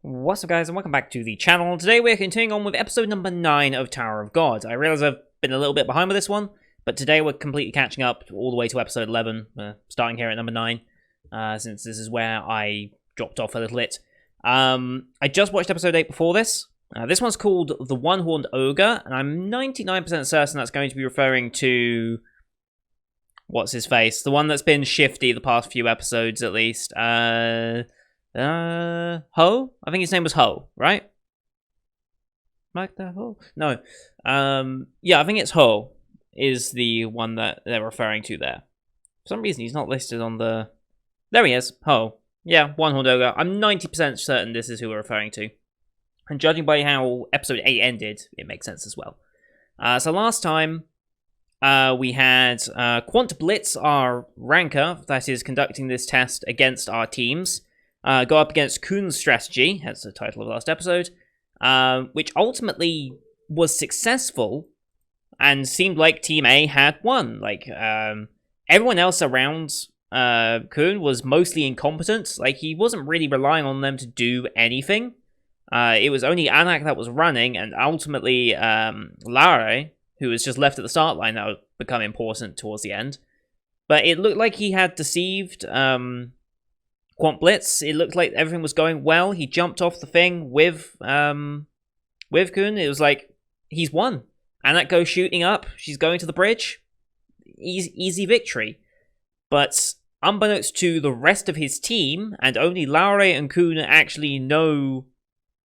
What's up, guys, and welcome back to the channel. Today we're continuing on with episode number 9 of Tower of God. I realize I've been a little bit behind with this one, but today we're completely catching up all the way to episode 11, starting here at number 9, since this is where I dropped off a little bit. I just watched episode 8 before this. This one's called The One-Horned Ogre, and I'm 99% certain that's going to be referring to... what's his face? The one that's been shifty the past few episodes, at least. Ho? I think his name was Ho, right? Mike the Ho? No. Yeah, I think it's Ho is the one that they're referring to there. For some reason, he's not listed on the... There he is, Ho. Yeah, One-Horned Ogre. I'm 90% certain this is who we're referring to. And judging by how episode 8 ended, it makes sense as well. So last time, we had Quant Blitz, our ranker, that is conducting this test against our teams, go up against Kuhn's strategy, that's the title of the last episode, which ultimately was successful and seemed like Team A had won. Like, everyone else around Kuhn was mostly incompetent. Like, he wasn't really relying on them to do anything. It was only Anak that was running, and ultimately Lare, who was just left at the start line, that would become important towards the end. But it looked like he had deceived Quant Blitz. It looked like everything was going well. He jumped off the thing with Kuhn. It was like, he's won. Anak goes shooting up. She's going to the bridge. Easy victory. But unbeknownst to the rest of his team, and only Lare and Kuhn actually know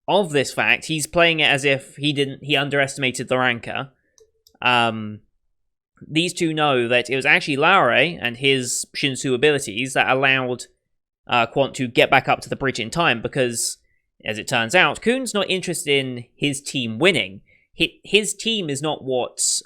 of this fact, he's playing it as if he underestimated the ranker. These two know that it was actually Lare and his Shinsu abilities that allowed Quant to get back up to the bridge in time, because, as it turns out, Kuhn's not interested in his team winning. His team is not what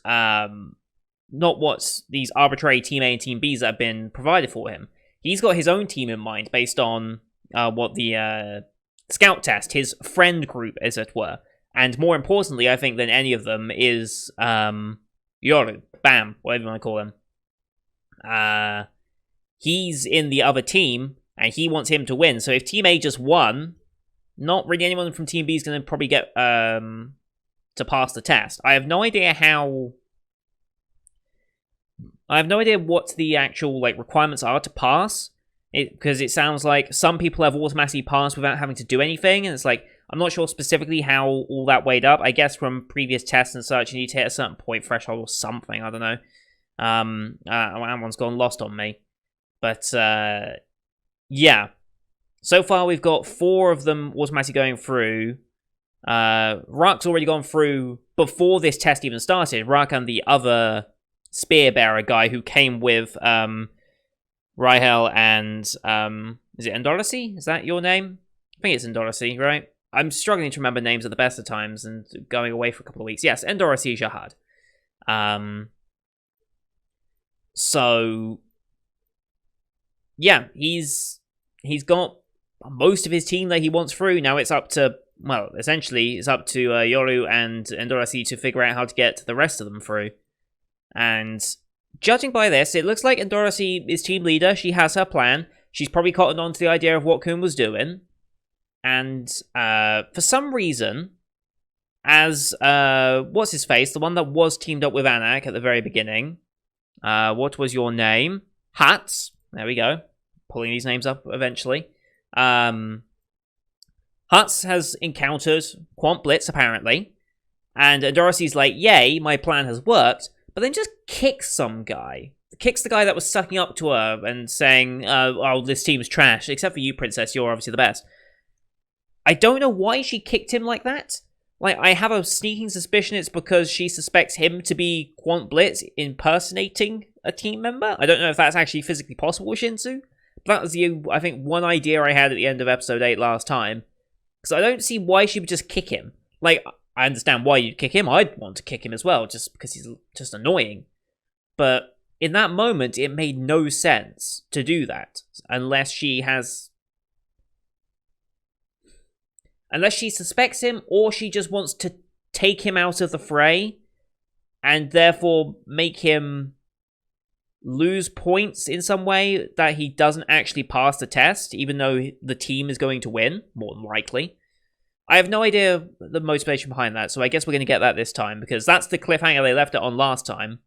these arbitrary Team A and Team Bs that have been provided for him. He's got his own team in mind based on what the scout test, his friend group, as it were. And more importantly, I think, than any of them is Yoru, Bam, whatever you want to call him. He's in the other team, and he wants him to win. So if Team A just won, not really anyone from Team B is going to probably get to pass the test. I have no idea how... I have no idea what the actual requirements are to pass. Because it sounds like some people have automatically passed without having to do anything, and it's like, I'm not sure specifically how all that weighed up. I guess from previous tests and such, you need to hit a certain point threshold or something, I don't know. That one's gone lost on me. But, yeah. So far, we've got 4 of them automatically going through. Rak's already gone through before this test even started. Rak and the other spear bearer guy who came with Rahel and, is it Endorasi? Is that your name? I think it's Endorasi, right? I'm struggling to remember names at the best of times and going away for a couple of weeks. Yes, Endorasi Jahad. So, yeah, he's got most of his team that he wants through. Now it's up to, well, essentially, it's up to Yoru and Endorasi to figure out how to get the rest of them through. And judging by this, it looks like Endorasi is team leader. She has her plan. She's probably cottoned on to the idea of what Kuhn was doing. And for some reason, as, what's his face? The one that was teamed up with Anak at the very beginning. What was your name? Hats. There we go. Pulling these names up eventually. Hats has encountered Quant Blitz, apparently. And Endorasi's like, yay, my plan has worked. But then just kicks some guy. Kicks the guy that was sucking up to her and saying, oh, this team's trash. Except for you, Princess, you're obviously the best. I don't know why she kicked him like that. I have a sneaking suspicion it's because she suspects him to be Quant Blitz impersonating a team member. I don't know if that's actually physically possible with Shinsu. That was the, I think, one idea I had at the end of episode 8 last time. Because I don't see why she would just kick him. I understand why you'd kick him. I'd want to kick him as well, just because he's just annoying. But in that moment, it made no sense to do that. Unless she suspects him, or she just wants to take him out of the fray, and therefore make him lose points in some way that he doesn't actually pass the test, even though the team is going to win, more than likely. I have no idea the motivation behind that, so I guess we're going to get that this time, because that's the cliffhanger they left it on last time.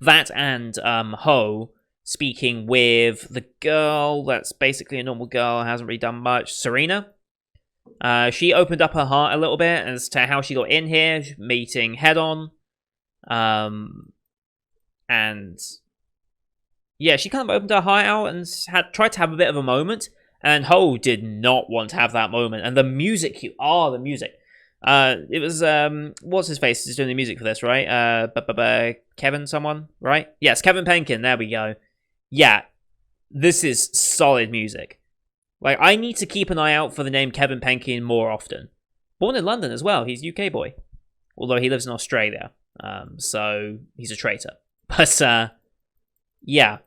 That and Ho speaking with the girl that's basically a normal girl, hasn't really done much, Serena. She opened up her heart a little bit as to how she got in here, meeting Head On. And yeah, she kind of opened her heart out and tried to have a bit of a moment. And Ho did not want to have that moment. And the music, the music. It was what's his face is doing the music for this, right? Kevin, someone, right? Yes, Kevin Penkin. There we go. Yeah, this is solid music. Like, I need to keep an eye out for the name Kevin Penkin more often. Born in London as well. He's a UK boy, although he lives in Australia. So he's a traitor. But yeah.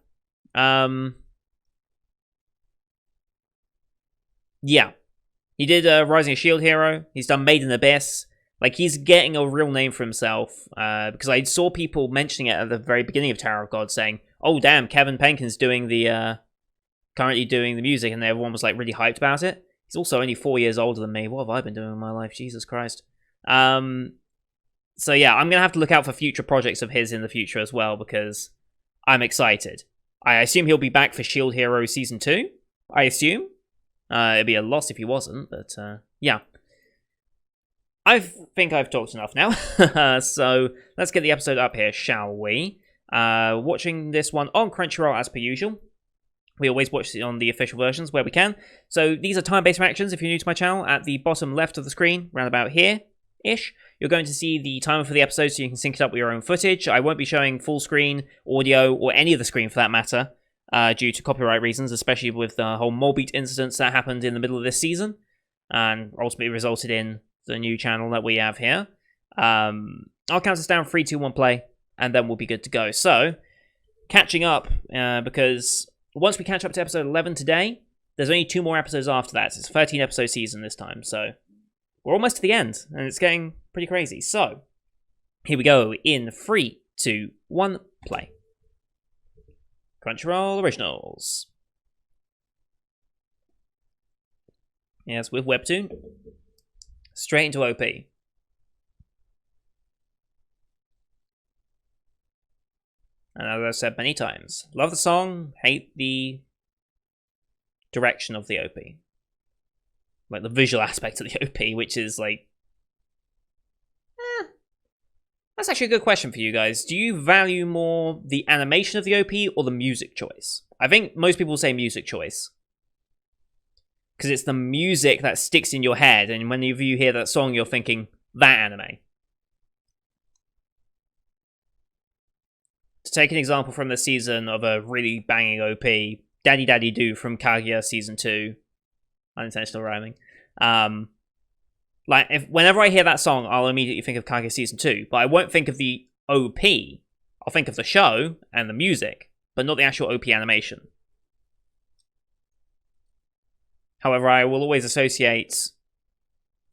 Yeah. He did Rising a Shield Hero. He's done Made in Abyss. Like, he's getting a real name for himself. Because I saw people mentioning it at the very beginning of Tower of God, saying, "Oh damn, Kevin Penkin's doing the currently doing the music," and everyone was like really hyped about it. He's also only 4 years older than me. What have I been doing in my life? Jesus Christ. So yeah, I'm gonna have to look out for future projects of his in the future as well, because I'm excited. I assume he'll be back for Shield Hero Season 2. I assume. It'd be a loss if he wasn't, but yeah. I think I've talked enough now. So let's get the episode up here, shall we? Watching this one on Crunchyroll as per usual. We always watch it on the official versions where we can. So these are time-based reactions if you're new to my channel. At the bottom left of the screen, around about here-ish, you're going to see the timer for the episode so you can sync it up with your own footage. I won't be showing full screen, audio, or any of the screen for that matter, due to copyright reasons, especially with the whole Molebeat incidents that happened in the middle of this season, and ultimately resulted in the new channel that we have here. I'll count us down, 3, 2, 1, play, and then we'll be good to go. So, catching up, because once we catch up to episode 11 today, there's only 2 more episodes after that. It's a 13-episode season this time, so we're almost to the end, and it's getting pretty crazy. So, here we go in 3, 2, 1, play. Crunchyroll Originals. Yes, with Webtoon. Straight into OP. And as I've said many times, love the song, hate the direction of the OP. Like the visual aspect of the OP, which is like... That's actually a good question for you guys. Do you value more the animation of the OP or the music choice? I think most people say music choice. Because it's the music that sticks in your head, and whenever you hear that song, you're thinking, that anime. To take an example from the season of a really banging OP, Daddy Daddy Do from Kaguya Season 2. Unintentional rhyming. Like, whenever I hear that song, I'll immediately think of Kaguya Season 2, but I won't think of the OP. I'll think of the show and the music, but not the actual OP animation. However, I will always associate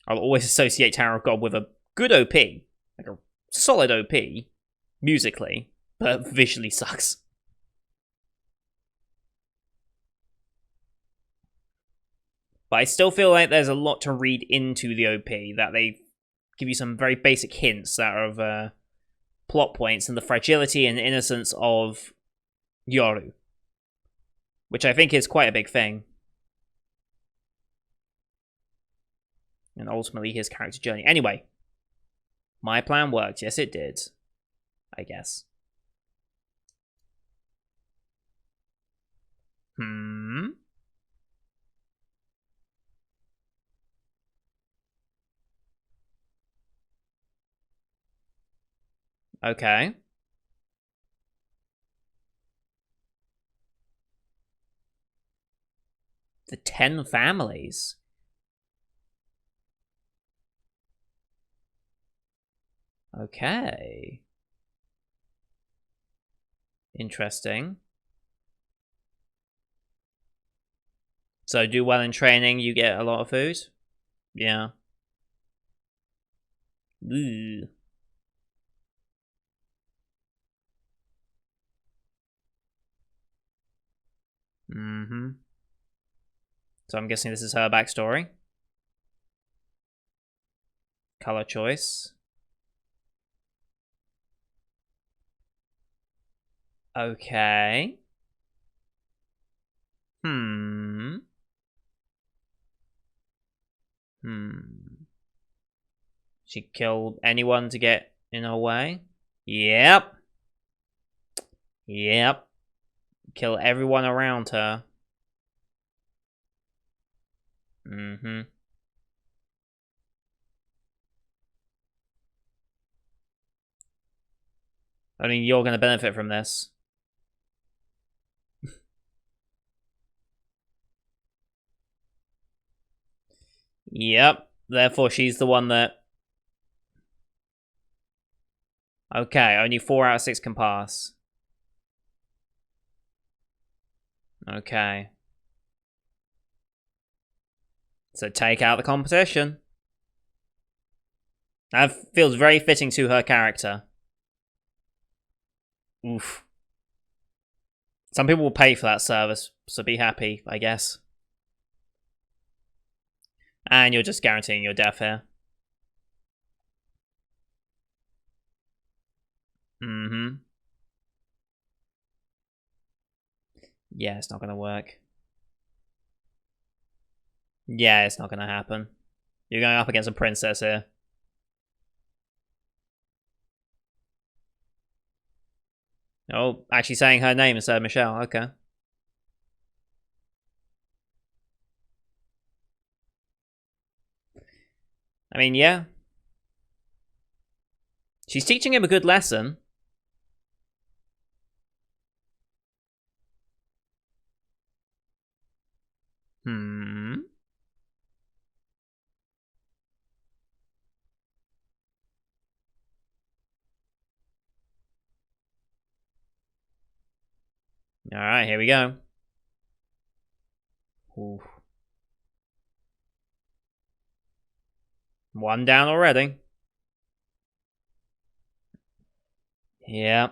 Tower of God with a good OP, like a solid OP, musically, but visually sucks. But I still feel like there's a lot to read into the OP, that they give you some very basic hints that are of plot points and the fragility and innocence of Yoru, which I think is quite a big thing. And ultimately his character journey. Anyway, my plan worked. Yes, it did. I guess. Okay. The 10 families. Okay. Interesting. So do well in training, you get a lot of food? Yeah. Ooh. Mm-hmm. So I'm guessing this is her backstory. color choice. Okay. Hmm. She killed anyone to get in her way? Yep. Yep. Kill everyone around her. Mm-hmm. I mean, you're going to benefit from this. Yep. Therefore, she's the one that... Okay, only 4 out of 6 can pass. Okay. So take out the competition. That feels very fitting to her character. Oof. Some people will pay for that service, so be happy, I guess. And you're just guaranteeing your death here. Mm-hmm. Yeah, it's not gonna work. Yeah, it's not gonna happen. You're going up against a princess here. Oh, actually saying her name instead of Michelle. Okay. I mean, yeah. She's teaching him a good lesson. Hmm. Alright, here we go. Oof. One down already. Yeah.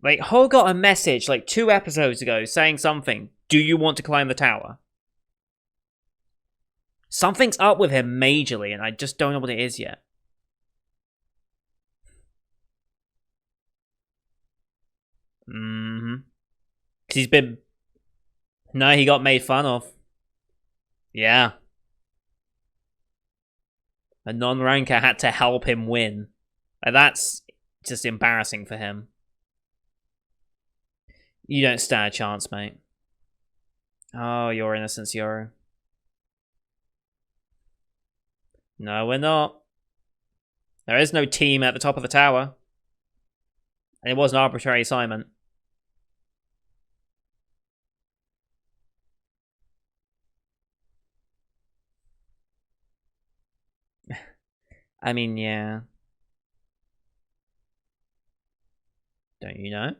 Like, Ho got a message like 2 episodes ago saying something. Do you want to climb the tower? Something's up with him majorly, and I just don't know what it is yet. Mm-hmm. Because he's been... No, he got made fun of. Yeah. A non-ranker had to help him win. Like, that's just embarrassing for him. You don't stand a chance, mate. Oh, your innocence, Yoru. No, we're not. There is no team at the top of the tower. And it was an arbitrary assignment. I mean, yeah. Don't you know?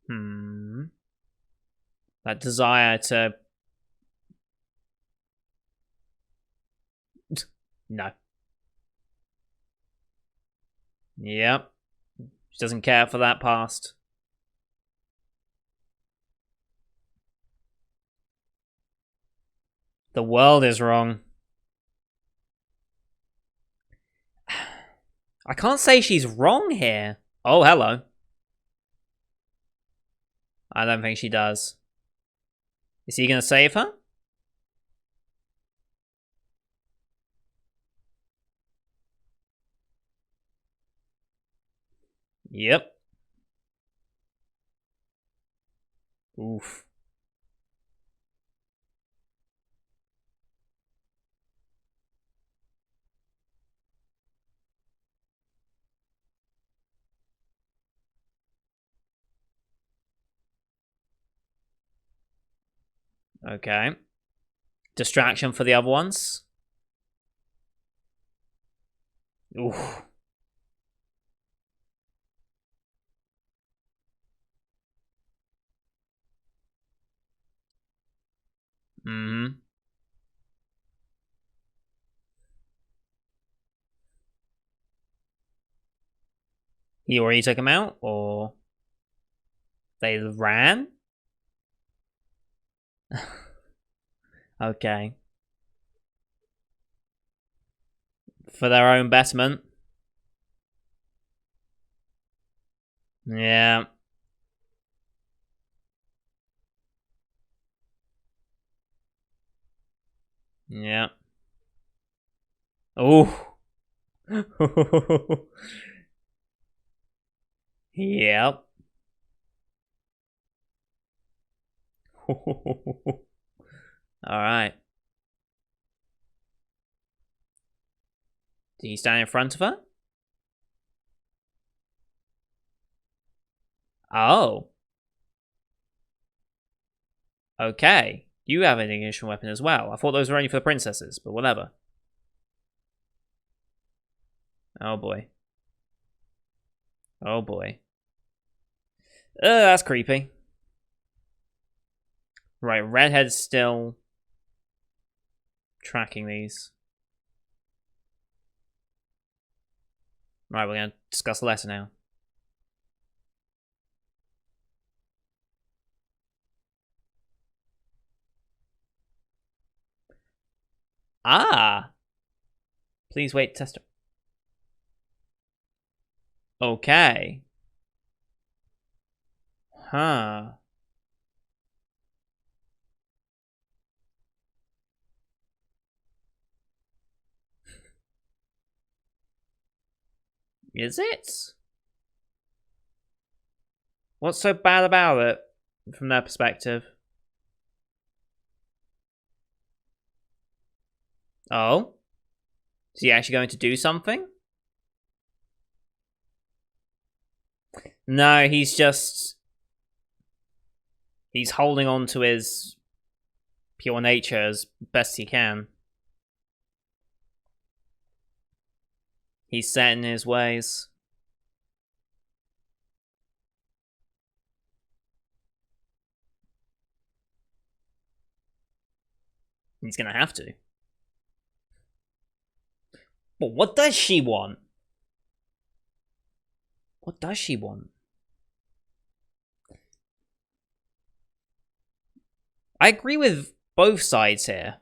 Hmm. That desire to... No. Yep. She doesn't care for that past. The world is wrong. I can't say she's wrong here. Oh, hello. I don't think she does. Is he gonna save her? Yep. Oof. Okay. Distraction for the other ones. Oof. Mm-hmm. He already took him out, or... They ran? Okay. For their own betterment. Yeah. Yeah. Oh. Yep. Alright. Did he stand in front of her? Oh. Okay. You have an ignition weapon as well. I thought those were only for the princesses, but whatever. Oh boy. Oh boy. That's creepy. Right, Redhead's still tracking these. Right, we're going to discuss the letter now. Ah! Please wait, tester. Okay. Huh. Is it? What's so bad about it from their perspective? Oh? Is he actually going to do something? No, he's just... He's holding on to his pure nature as best he can. He's set in his ways. He's gonna have to. But what does she want? What does she want? I agree with both sides here.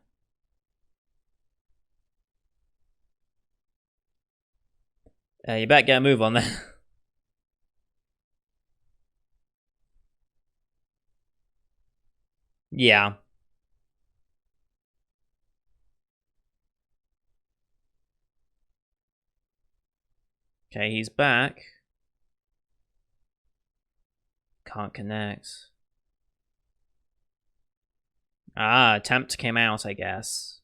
You better get a move on then. Yeah. Okay, he's back. Can't connect. Ah, attempt came out, I guess.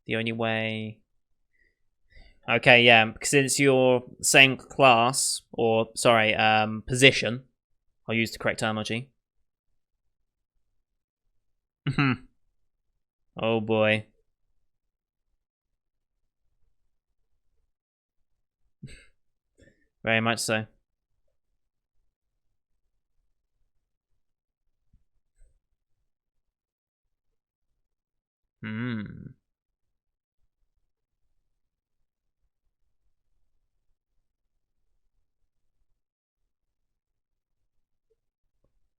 The only way... Okay, yeah, since you're same class, or, sorry, position, I'll use the correct terminology. Oh boy. Very much so. Hmm.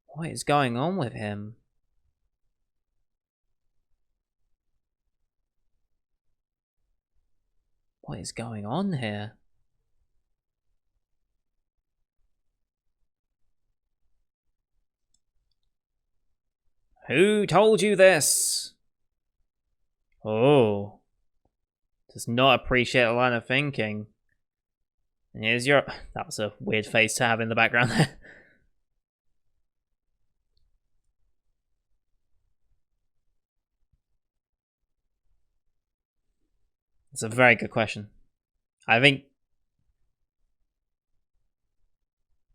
What is going on with him? What is going on here? Who told you this? Oh. Does not appreciate a line of thinking. And here's your... That was a weird face to have in the background there. It's a very good question. I think...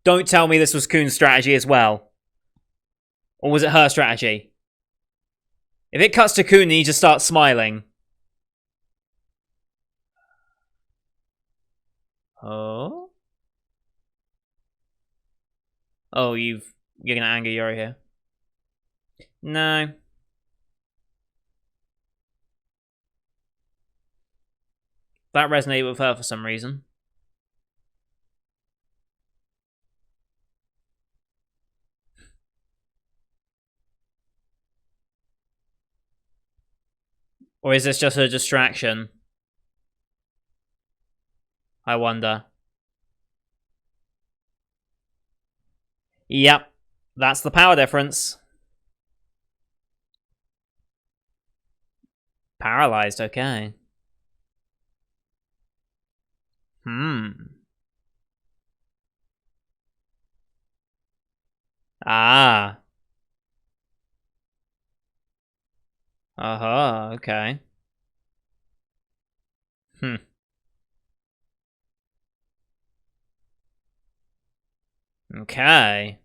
Don't tell me this was Kuhn's strategy as well. Or was it her strategy? If it cuts to Kuhn and he just starts smiling. Oh? Oh, you're gonna anger Yori here. No. That resonated with her for some reason. Or is this just a distraction? I wonder. Yep. That's the power difference. Paralyzed, okay. Ah. Uh-huh, okay. Hmm. Okay.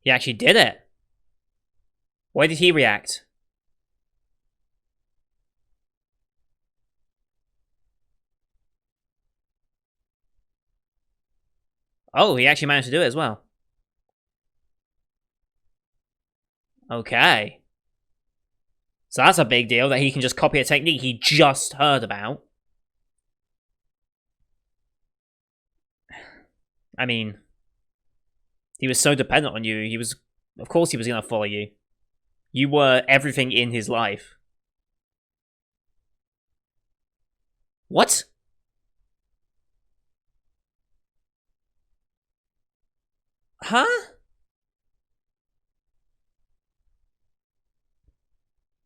He actually did it. Why did he react? Oh, he actually managed to do it as well. Okay. So that's a big deal that he can just copy a technique he just heard about. I mean, he was so dependent on you. Of course, he was going to follow you. You were everything in his life. What? Huh?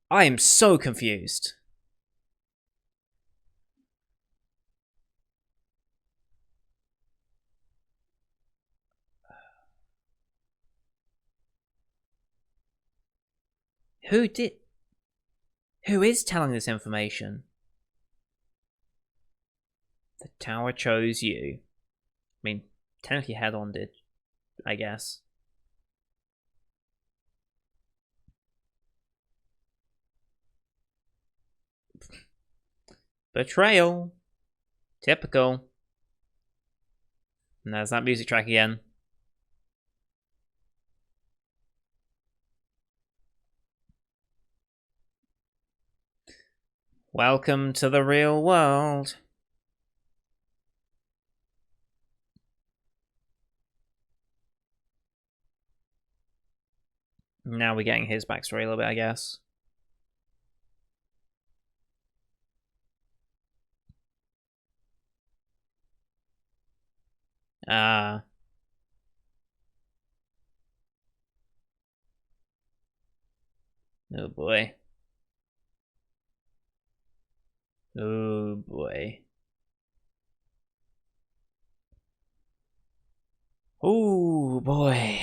I am so confused. Who did? Who is telling this information? The tower chose you. I mean, technically head-on did, I guess. Betrayal. Typical. And there's that music track again. Welcome to the real world. Now we're getting his backstory a little bit, I guess. Ah. Oh boy. Oh boy. Oh boy.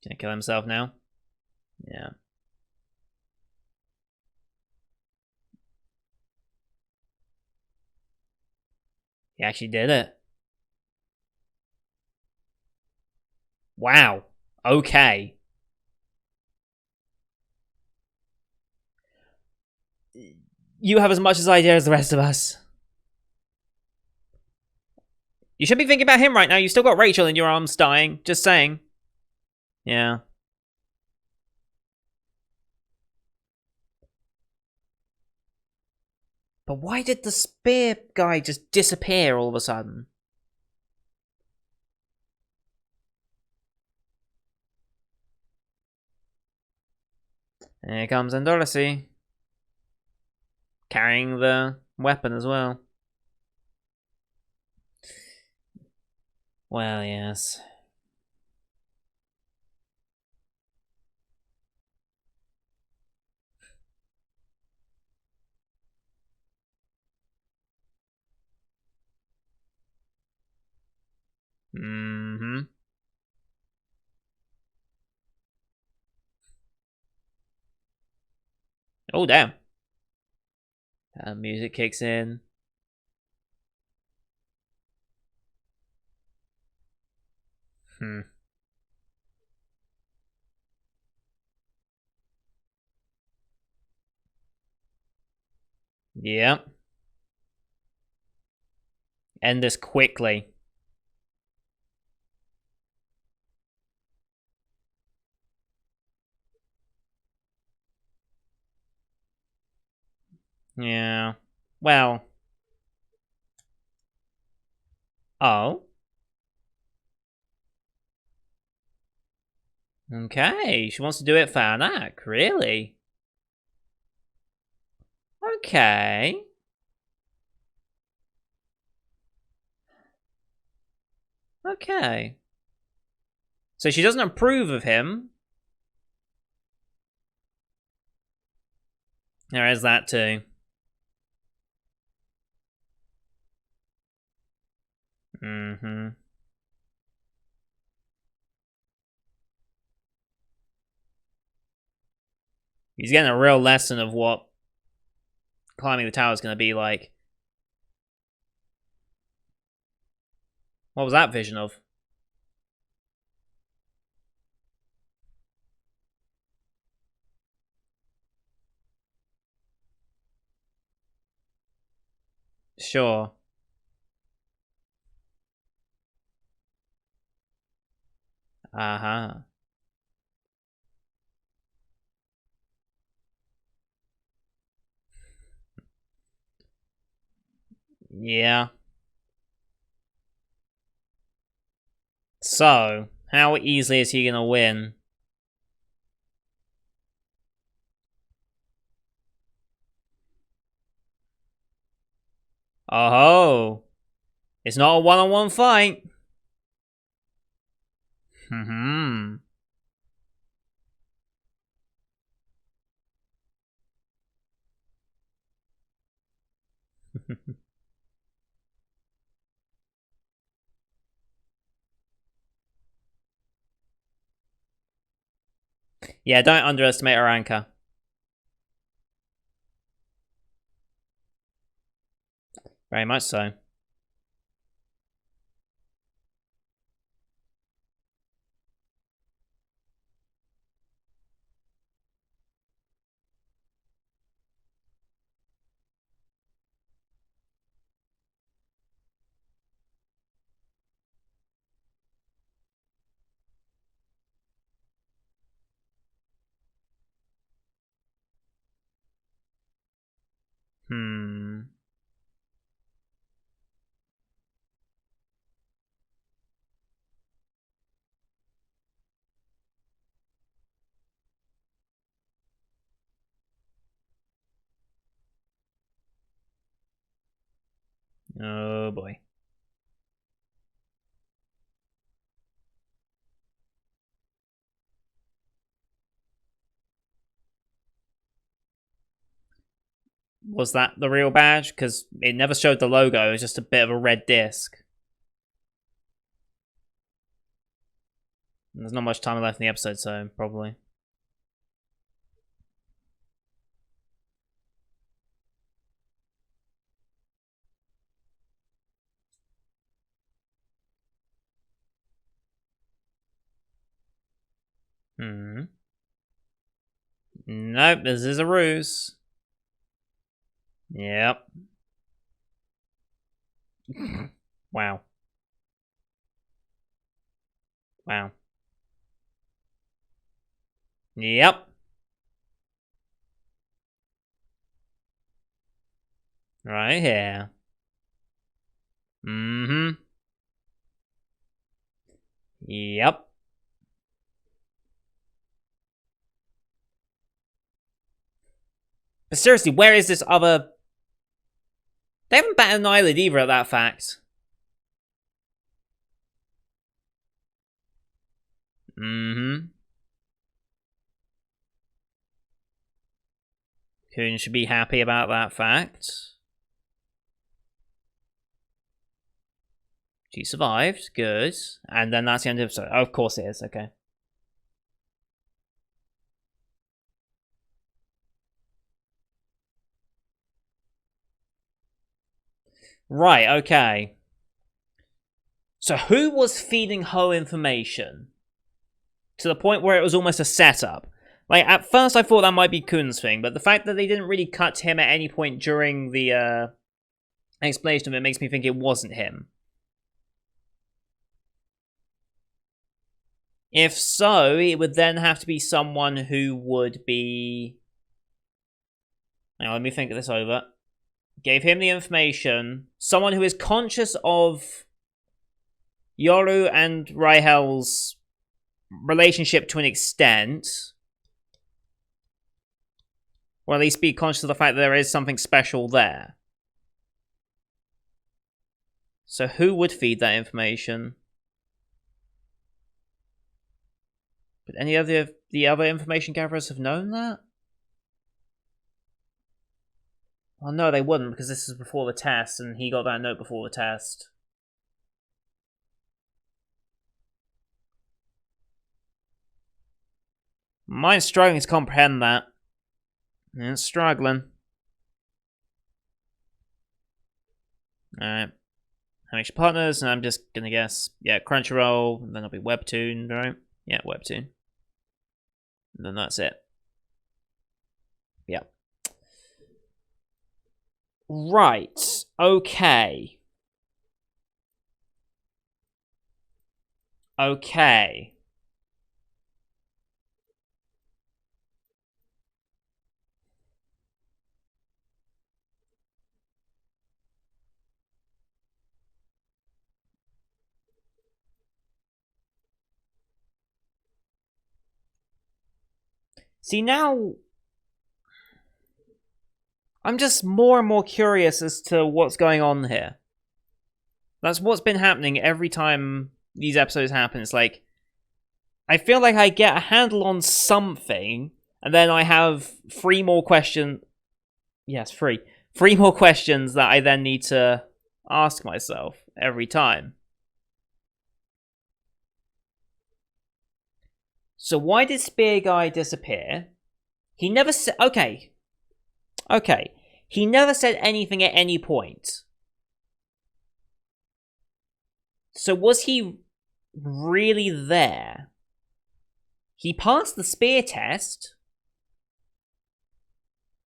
Gonna kill himself now? Yeah. He actually did it. Wow. Okay. You have as much as idea as the rest of us. You should be thinking about him right now. You still got Rachel in your arms dying. Just saying. Yeah. But why did the spear guy just disappear all of a sudden? Here comes Endorsi. Carrying the weapon as well. Well, yes. Mm-hmm. Oh, damn. Music kicks in. Hmm. Yep. End this quickly. Yeah. Well. Oh. Okay. She wants to do it for Anak. Really? Okay. Okay. So she doesn't approve of him. There is that too. Mm-hmm. He's getting a real lesson of what climbing the tower is going to be like. What was that vision of? Sure. Uh-huh. Yeah. So, how easily is he going to win? Oh, it's not a one-on-one fight. Hmm. Yeah, don't underestimate our anchor. Very much so. Hmm. Oh boy. Was that the real badge? Because it never showed the logo. It was just a bit of a red disc. There's not much time left in the episode, so probably. Hmm. Nope, this is a ruse. Yep. Wow. Wow. Yep. Right here. Mm-hmm. Yep. But seriously, where is this other... They haven't batted an eyelid either at that fact. Mm-hmm. Coon should be happy about that fact. She survived. Good. And then that's the end of the episode. Oh, of course it is. Okay. Right, okay. So who was feeding Ho information? To the point where it was almost a setup. Like, at first I thought that might be Kun's thing, but the fact that they didn't really cut to him at any point during the explanation of it makes me think it wasn't him. If so, it would then have to be someone who would be... Now, let me think this over. Gave him the information. Someone who is conscious of Yoru and Raihel's relationship to an extent. Or at least be conscious of the fact that there is something special there. So who would feed that information? But any of the other information gatherers have known that? Well, no, they wouldn't, because this is before the test, and he got that note before the test. Mine's struggling to comprehend that. It's struggling. Alright. How much partners? And I'm just gonna guess, yeah, Crunchyroll, and then it'll be Webtoon, right? Yeah, Webtoon. And then that's it. Yeah. Right. Okay. Okay. See, now I'm just more and more curious as to what's going on here. That's what's been happening every time these episodes happen. It's like, I feel like I get a handle on something, and then I have three more questions. Yes, three. Three more questions that I then need to ask myself every time. So why did Spear Guy disappear? He never said... Okay. He never said anything at any point. So was he really there? He passed the spear test.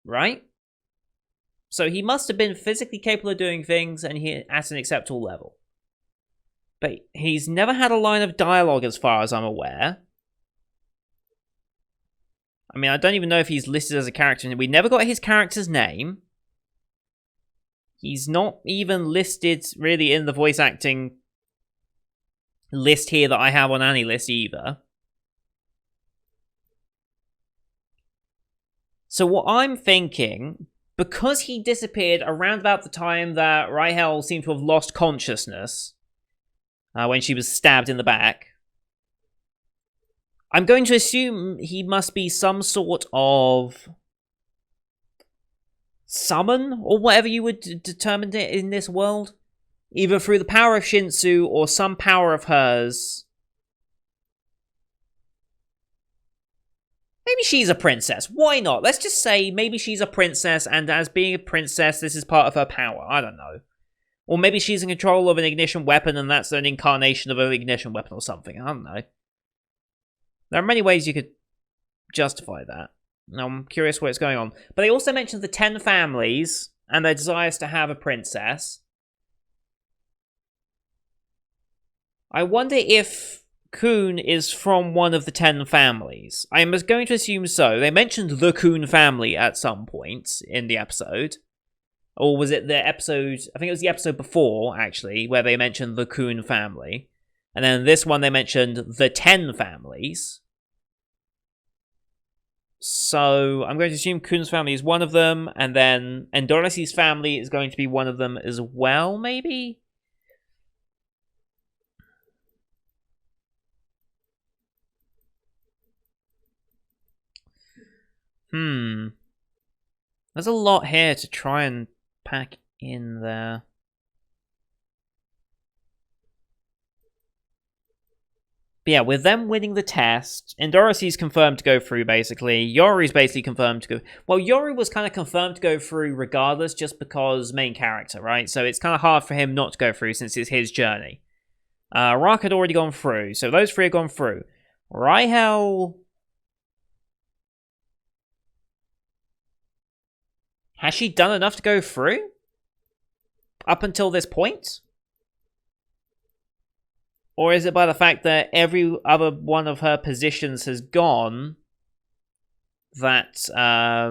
Right? So he must have been physically capable of doing things and he at an acceptable level. But he's never had a line of dialogue as far as I'm aware. I mean, I don't even know if he's listed as a character. We never got his character's name. He's not even listed really in the voice acting list here that I have on AniList either. So what I'm thinking, because he disappeared around about the time that Raihel seemed to have lost consciousness, when she was stabbed in the back, I'm going to assume he must be some sort of summon, or whatever you would determine it in this world. Either through the power of Shinsu, or some power of hers. Maybe she's a princess. Why not? Let's just say maybe she's a princess, and as being a princess, this is part of her power. I don't know. Or maybe she's in control of an ignition weapon, and that's an incarnation of an ignition weapon or something. I don't know. There are many ways you could justify that. Now, I'm curious what's going on. But they also mentioned the 10 families, and their desires to have a princess. I wonder if Kun is from one of the 10 families. I'm going to assume so. They mentioned the Kun family at some point in the episode. Or was it the episode... I think it was the episode before, actually, where they mentioned the Kun family. And then this one they mentioned the 10 families. So I'm going to assume Kun's family is one of them. And then Endorisi's family is going to be one of them as well, maybe? There's a lot here to try and pack in there. But yeah, with them winning the test, Endorisi's confirmed to go through, basically. Yori's basically confirmed to go... Well, Yori was kind of confirmed to go through regardless, just because main character, right? So it's kind of hard for him not to go through, since it's his journey. Rock had already gone through, so those three have gone through. Raihel... Has she done enough to go through? up until this point? Or is it by the fact that every other one of her positions has gone that, I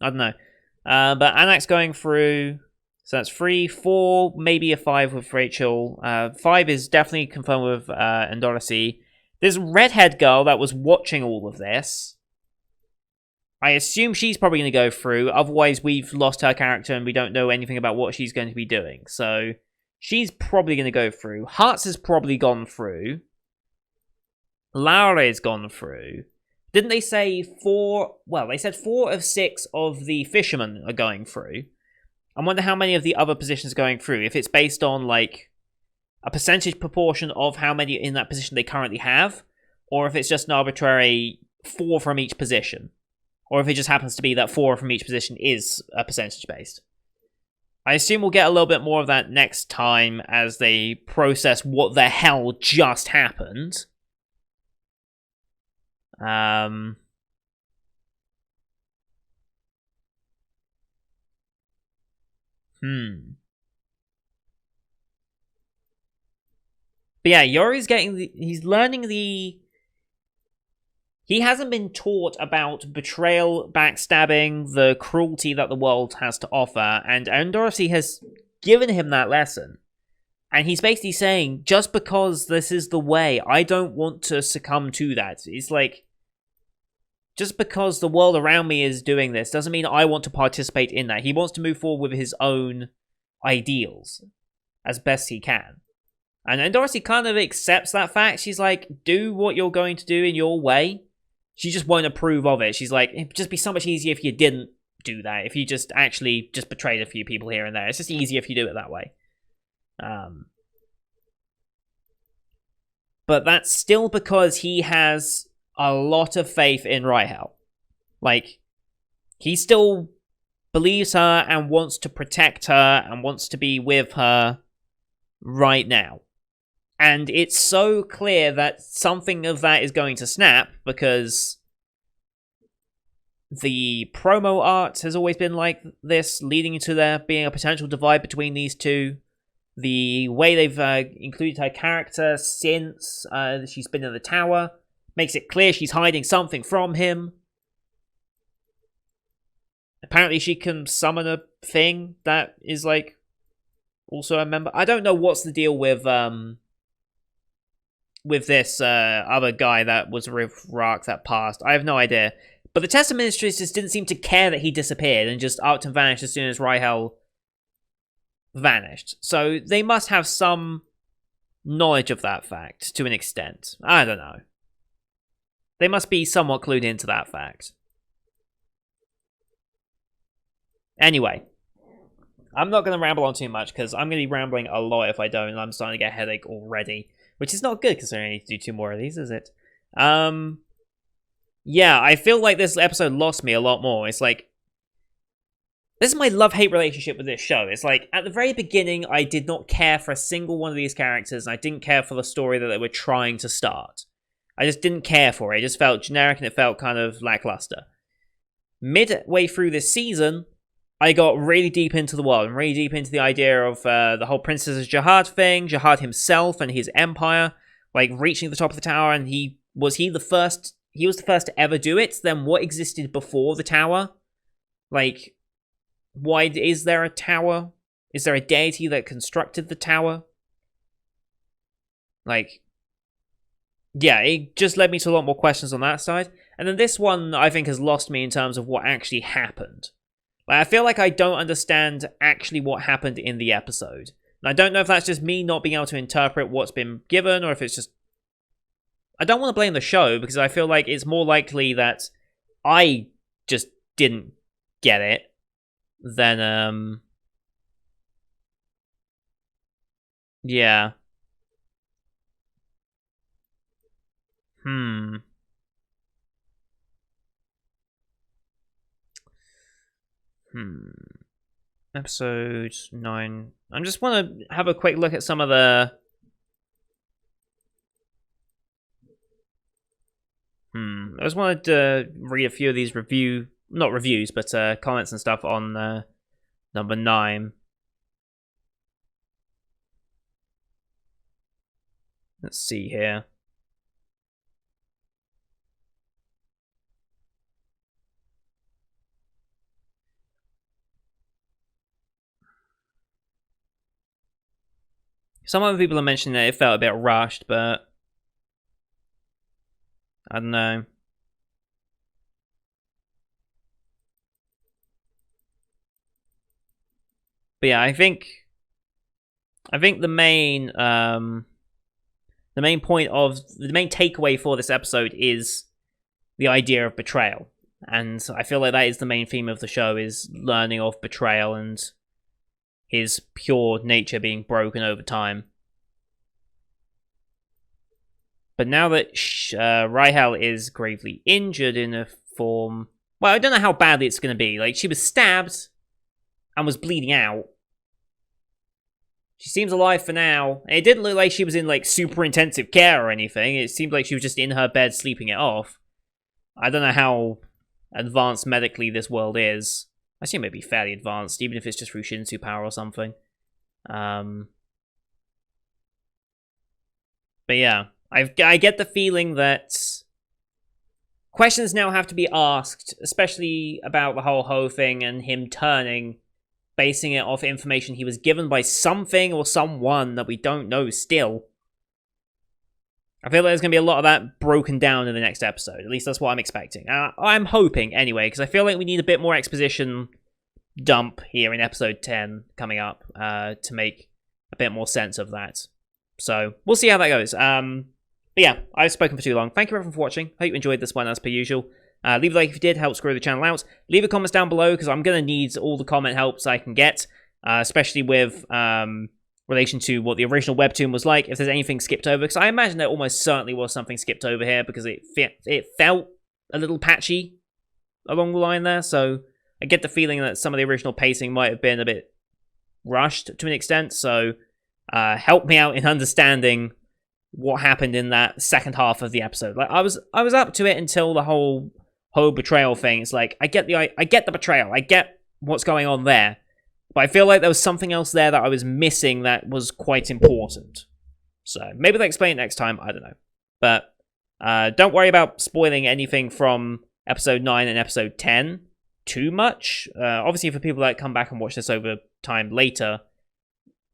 don't know. But Anak's going through, so that's 3, 4, maybe a 5 with Rachel. 5 is definitely confirmed with Endorsi. This redhead girl that was watching all of this, I assume she's probably going to go through. Otherwise, we've lost her character and we don't know anything about what she's going to be doing. So she's probably going to go through. Hearts has probably gone through. Laura's gone through. Didn't they say 4? Well, they said 4 of 6 of the fishermen are going through. I wonder how many of the other positions are going through. If it's based on, like, a percentage proportion of how many in that position they currently have, or if it's just an arbitrary 4 from each position. Or if it just happens to be that 4 from each position is a percentage based. I assume we'll get a little bit more of that next time as they process what the hell just happened. But yeah, Yori's he's learning the... He hasn't been taught about betrayal, backstabbing, the cruelty that the world has to offer, and Endorsi has given him that lesson. And he's basically saying, just because this is the way, I don't want to succumb to that. It's like, just because the world around me is doing this doesn't mean I want to participate in that. He wants to move forward with his own ideals as best he can. And Endorsi kind of accepts that fact. She's like, do what you're going to do in your way. She just won't approve of it. She's like, it'd just be so much easier if you didn't do that. If you just actually just betrayed a few people here and there. It's just easier if you do it that way. But that's still because he has a lot of faith in Rahel. Like, he still believes her and wants to protect her and wants to be with her right now. And it's so clear that something of that is going to snap because the promo art has always been like this, leading to there being a potential divide between these two. The way they've included her character since she's been in the tower makes it clear she's hiding something from him. Apparently she can summon a thing that is like also a member. I don't know what's the deal with this other guy that was with Rock that passed. I have no idea. But the Test Administrators just didn't seem to care that he disappeared and just upped and vanished as soon as Rahel vanished. So they must have some knowledge of that fact to an extent. I don't know. They must be somewhat clued into that fact. Anyway, I'm not going to ramble on too much because I'm going to be rambling a lot if I don't, and I'm starting to get a headache already. Which is not good considering I need to do 2 more of these, is it? Yeah, I feel like this episode lost me a lot more. It's like, this is my love-hate relationship with this show. It's like, at the very beginning, I did not care for a single one of these characters, and I didn't care for the story that they were trying to start. I just didn't care for it. It just felt generic, and it felt kind of lackluster. Midway through this season, I got really deep into the world, and really deep into the idea of the whole Princess Jihad thing, Jihad himself and his empire, like, reaching the top of the tower, and he was the first to ever do it. Then what existed before the tower? Like, why is there a tower? Is there a deity that constructed the tower? Like, yeah, it just led me to a lot more questions on that side. And then this one, I think, has lost me in terms of what actually happened. Like, I feel like I don't understand actually what happened in the episode. And I don't know if that's just me not being able to interpret what's been given, or if it's just... I don't want to blame the show, because I feel like it's more likely that I just didn't get it than, yeah. Episode 9. I just want to have a quick look at some of the... I just wanted to read a few of these not reviews, but comments and stuff on number 9. Let's see here. Some other people are mentioning that it felt a bit rushed, but I don't know. But yeah, I think the main takeaway for this episode is the idea of betrayal, and I feel like that is the main theme of the show, is learning of betrayal and his pure nature being broken over time. But now that Rahel is gravely injured in a form... Well, I don't know how badly it's going to be. Like, she was stabbed and was bleeding out. She seems alive for now. And it didn't look like she was in, like, super intensive care or anything. It seemed like she was just in her bed sleeping it off. I don't know how advanced medically this world is. I assume it'd be fairly advanced, even if it's just through Shinsu power or something. But yeah, I get the feeling that questions now have to be asked, especially about the whole Ho thing and him turning, basing it off information he was given by something or someone that we don't know still. I feel like there's going to be a lot of that broken down in the next episode. At least that's what I'm expecting. I'm hoping, anyway, because I feel like we need a bit more exposition dump here in episode 10 coming up to make a bit more sense of that. So, we'll see how that goes. But yeah, I've spoken for too long. Thank you everyone for watching. Hope you enjoyed this one as per usual. Leave a like if you did, helps grow the channel out. Leave a comment down below, because I'm going to need all the comment helps I can get, especially with relation to what the original webtoon was like, if there's anything skipped over, because I imagine there almost certainly was something skipped over here, because it felt a little patchy along the line there, so I get the feeling that some of the original pacing might have been a bit rushed to an extent, so help me out in understanding what happened in that second half of the episode. Like, I was up to it until the whole betrayal thing. It's like, I get the betrayal, I get what's going on there, but I feel like there was something else there that I was missing that was quite important. So maybe they'll explain it next time, I don't know. But don't worry about spoiling anything from episode 9 and episode 10 too much. Obviously, for people that come back and watch this over time later,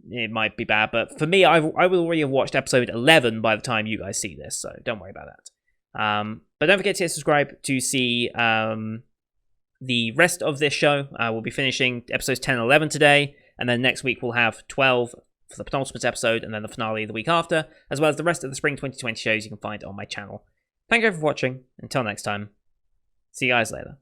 it might be bad. But for me, I will already have watched episode 11 by the time you guys see this, so don't worry about that. But don't forget to subscribe to see the rest of this show. We'll be finishing episodes 10 and 11 today, and then next week we'll have 12 for the penultimate episode, and then the finale the week after, as well as the rest of the Spring 2020 shows you can find on my channel. Thank you for watching. Until next time, see you guys later.